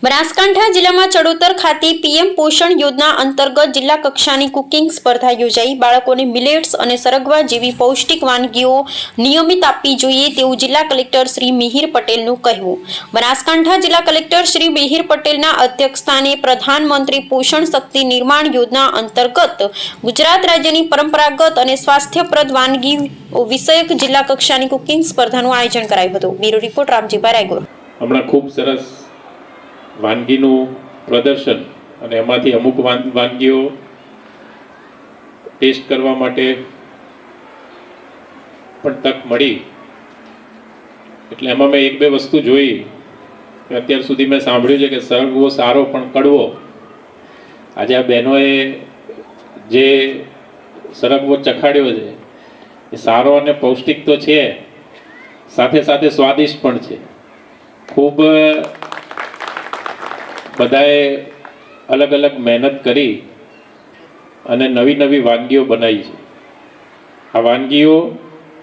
બનાસકાંઠા જિલ્લામાં ચડોતર ખાતે પીએમ પોષણ યોજના અંતર્ગત જિલ્લા કક્ષાની કુકિંગ સ્પર્ધા યોજાઈ। બાળકોને મિલેટ્સ અને સરગવા જેવી પૌષ્ટિક વાનગીઓ નિયમિત આપવી જોઈએ તેવું જિલ્લા કલેક્ટર શ્રી મિહિર પટેલનું કહેવું। બનાસકાંઠા જિલ્લા કલેક્ટર શ્રી મિહિર પટેલના અધ્યક્ષસ્થાને પ્રધાનમંત્રી પોષણ શક્તિ નિર્માણ યોજના અંતર્ગત ગુજરાત રાજ્યની પરંપરાગત અને સ્વાસ્થ્યપ્રદ વાનગી વિષયક જિલ્લા કક્ષાની કુકિંગ સ્પર્ધાનું આયોજન કરાયું હતું। Bureau report Ramjibhai Raygur. હમણાં ખૂબ સરસ વાનગીનું પ્રદર્શન અને એમાંથી અમુક વાનગીઓ ટેસ્ટ કરવા માટે પણ તક મળી। એટલે એમાં મેં એક બે વસ્તુ જોઈ કે અત્યાર સુધી મેં સાંભળ્યું છે કે સરગવો સારો પણ કડવો। આજે આ બહેનોએ જે સરગવો ચખાડ્યો છે એ સારો અને પૌષ્ટિક તો છે, સાથે સાથે સ્વાદિષ્ટ પણ છે। ખૂબ બધાએ અલગ અલગ મહેનત કરી અને નવી નવી વાનગીઓ બનાવી છે। આ વાનગીઓ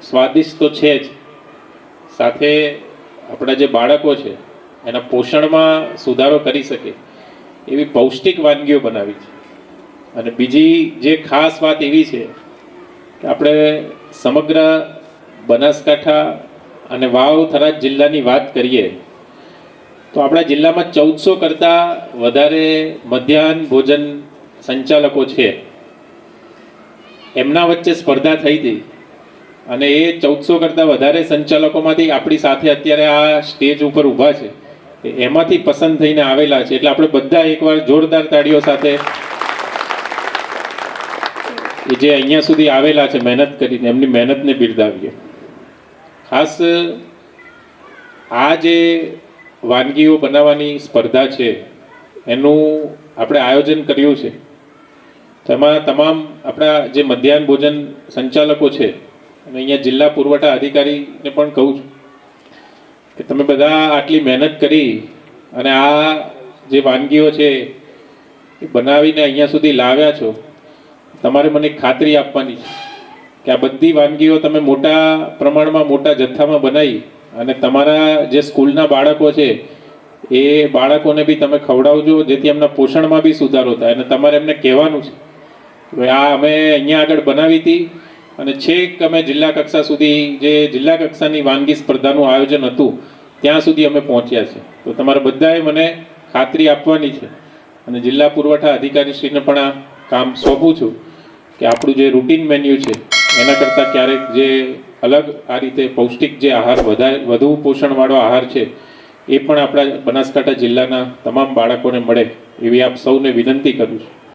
સ્વાદિષ્ટ તો છે જ, સાથે આપણા જે બાળકો છે એના પોષણમાં સુધારો કરી શકે એવી પૌષ્ટિક વાનગીઓ બનાવી છે। અને બીજી જે ખાસ વાત એવી છે કે આપણે સમગ્ર બનાસકાંઠા અને વાવ થરાદ જિલ્લાની વાત કરીએ તો આપણા જિલ્લામાં 1400 કરતાં વધારે મધ્યાહન ભોજન સંચાલકો છે। એમના વચ્ચે સ્પર્ધા થઈ હતી અને એ 1400 કરતાં વધારે સંચાલકોમાંથી આપણી સાથે અત્યારે આ સ્ટેજ ઉપર ઊભા છે એમાંથી પસંદ થઈને આવેલા છે। એટલે આપણે બધા એકવાર જોરદાર તાળીઓ સાથે એ જે અહીંયા સુધી આવેલા છે મહેનત કરીને એમની મહેનતને બિરદાવીએ। ખાસ આ જે વાનગીઓ બનાવવાની સ્પર્ધા છે એનું આપણે આયોજન કર્યું છે। તેમાં તમામ આપણા જે મધ્યાહન ભોજન સંચાલકો છે અને અહીંયા જિલ્લા પુરવઠા અધિકારીને પણ કહું છું કે તમે બધા આટલી મહેનત કરી અને આ જે વાનગીઓ છે એ બનાવીને અહીંયા સુધી લાવ્યા છો, તમારે મને ખાતરી આપવાની છે કે આ બધી વાનગીઓ તમે મોટા પ્રમાણમાં મોટા જથ્થામાં બનાવી અને તમારા જે સ્કૂલના બાળકો છે એ બાળકોને બી તમે ખવડાવજો, જેથી એમના પોષણમાં બી સુધારો થાય। અને તમારે એમને કહેવાનું છે કે આ અમે અહીંયા આગળ બનાવી હતી અને છેક અમે જિલ્લા કક્ષા સુધી જે જિલ્લા કક્ષાની વાનગી સ્પર્ધાનું આયોજન હતું ત્યાં સુધી અમે પહોંચ્યા છે। તો તમારે બધાએ મને ખાતરી આપવાની છે અને જિલ્લા પુરવઠા અધિકારીશ્રીને પણ આ કામ સોંપું છું કે આપણું જે રૂટીન મેન્યુ છે એના કરતાં ક્યારેક જે અલગ આ રીતે પૌષ્ટિક જે આહાર વધુ પોષણવાળો આહાર છે એ પણ આપણા બનાસકાંઠા જિલ્લાના તમામ બાળકોને મળે એવી આપ સૌને વિનંતી કરું છું।